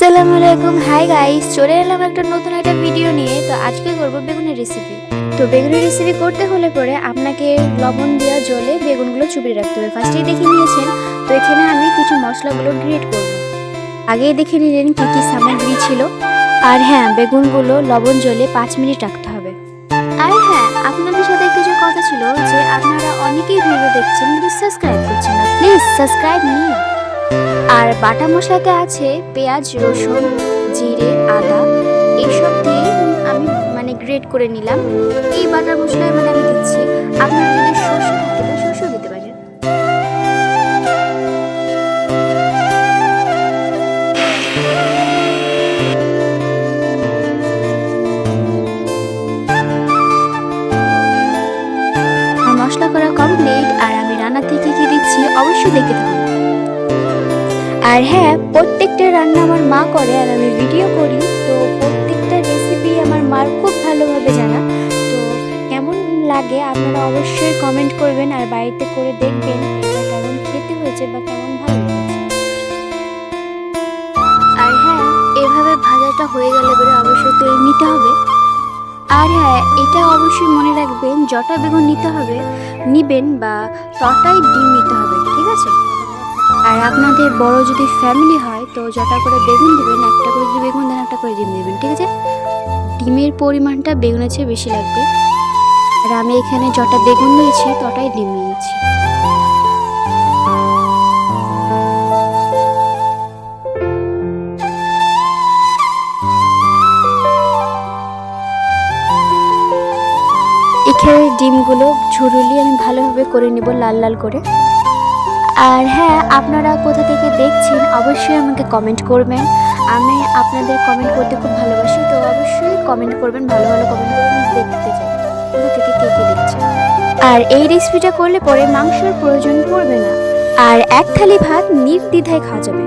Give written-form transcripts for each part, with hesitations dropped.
আসসালামু আলাইকুম। Hi guys, চলে এলাম একটা নতুন একটা ভিডিও নিয়ে। তো আজকে করব বেগুনের রেসিপি। তো বেগুনের রেসিপি করতে হলে পরে আপনাকে লবণ দেওয়া জলে বেগুনগুলো চুবিয়ে রাখতে হবে। ফার্স্টেই দেখে নিয়েছেন। তো এখানে আমি কিছু মশলাগুলো গ্রেট করব। আগেই দেখে নিলেন কি কি সামগ্রী ছিল। আর হ্যাঁ, বেগুনগুলো লবণ জলে 5 মিনিট রাখতে হবে। আর হ্যাঁ, আপনাদের সাথে কিছু কথা ছিল যে আপনারা অনেকেই ভিডিও দেখছেন কিন্তু সাবস্ক্রাইব করছেন না। Please subscribe me. আর বাটা মশলাতে আছে পেঁয়াজ, রসুন, জিরে, আদা এইসব দিয়ে আমি গ্রেট করে নিলাম। এই বাটা মশলায় আমি দিচ্ছি। আপনারা যদি সর্ষে থাকে তো সর্ষেও দিতে পারেন। মশলা করা কমপ্লিট। আর আমি রান্নাতে কি কি দিচ্ছি অবশ্যই দেখতে থাকুন। আর হ্যাঁ, প্রত্যেকটা রান্না আমার মা করে আর আমি ভিডিও করি। তো প্রত্যেকটা রেসিপি আমার মার খুব ভালোভাবে জানা। তো কেমন লাগে আপনারা অবশ্যই কমেন্ট করবেন আর বাড়িতে করে দেখবেন এটা কেমন খেতে হয়েছে বা কেমন ভালো লেগেছে। আর হ্যাঁ, এভাবে ভাজাটা হয়ে গেলে পরে অবশ্যই তুলে নিতে হবে। আর হ্যাঁ, এটা অবশ্যই মনে রাখবেন, যটা বেগুন নিতে হবে নিবেন বা তটাই ডিম নিতে হবে, ঠিক আছে? আর আপনাদের বড় যদি ফ্যামিলি হয় তো যটা করে বেগুন দিবেন, একটা করে যদি বেগুন দেন একটা করে ডিম দিবেন, ঠিক আছে? ডিমের পরিমাণটা বেগুনের চেয়ে বেশি লাগবে। আর আমি এখানে যটা বেগুন নিয়েছি তটাই ডিম নিয়েছি। এখানে ডিমগুলো ঝুরুলি আমি ভালোভাবে করে নেব, লাল লাল করে। আর হ্যাঁ, আপনারা কোথা থেকে দেখছেন অবশ্যই আমাকে কমেন্ট করবেন। আমি আপনাদের কমেন্ট করতে খুব ভালোবাসি। তো অবশ্যই কমেন্ট করবেন, ভালো ভালো কমেন্ট করে আমি দেখতে চাই কোথা থেকে কে কে দেখছেন। আর এই রেসিপিটা করলে পরে মাংসের প্রয়োজন পড়বে না। আর এক থালি ভাত নির্দ্বিধায় খাওয়া যাবে।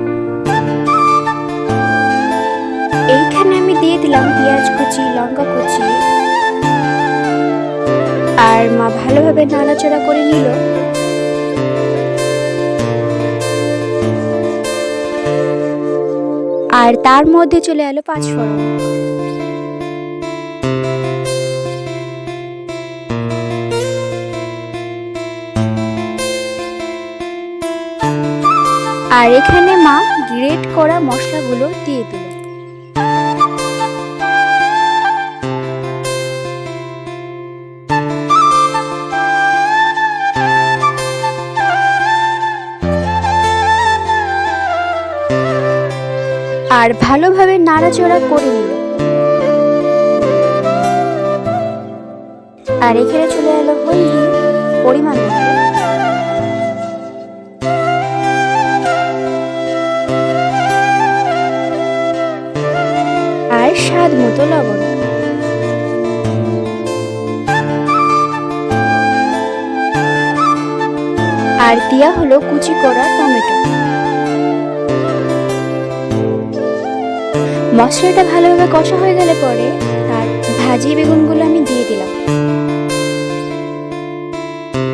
এইখানে আমি দিয়ে দিলাম পেঁয়াজ কুচি, লঙ্কা কুচি। আর মা ভালোভাবে নাড়াচাড়া করে নিল। আর তার মধ্যে চলে এলো 5 ফোড়ন। আর এখানে মা গ্রেট করা মশলাগুলো দিয়ে দিল। আর ভালোভাবে নাড়াচাড়া করে নিল। আর এখানে চলে এলো হলদি পরিমাণ মতো। আর স্বাদ মতো লবণ। আর দেয়া হলো কুচি করা টমেটো। মশলাটা ভালোভাবে কষা হয়ে গেলে পরে তার ভাজি বেগুনগুলো আমি দিয়ে দিলাম।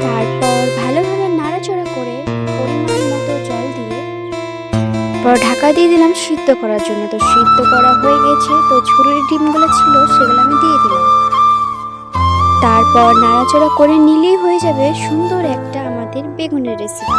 তারপর ভালোভাবে নাড়াচাড়া করে পরিমাণ মতো জল দিয়ে পর ঢাকা দিয়ে দিলাম সিদ্ধ করার জন্য। তো সিদ্ধ করা হয়ে গেছে। তো ঝুরুরি ডিমগুলো ছিল সেগুলো আমি দিয়ে দিলাম। তারপর নাড়াচাড়া করে নিলেই হয়ে যাবে সুন্দর একটা আমাদের বেগুনের রেসিপি।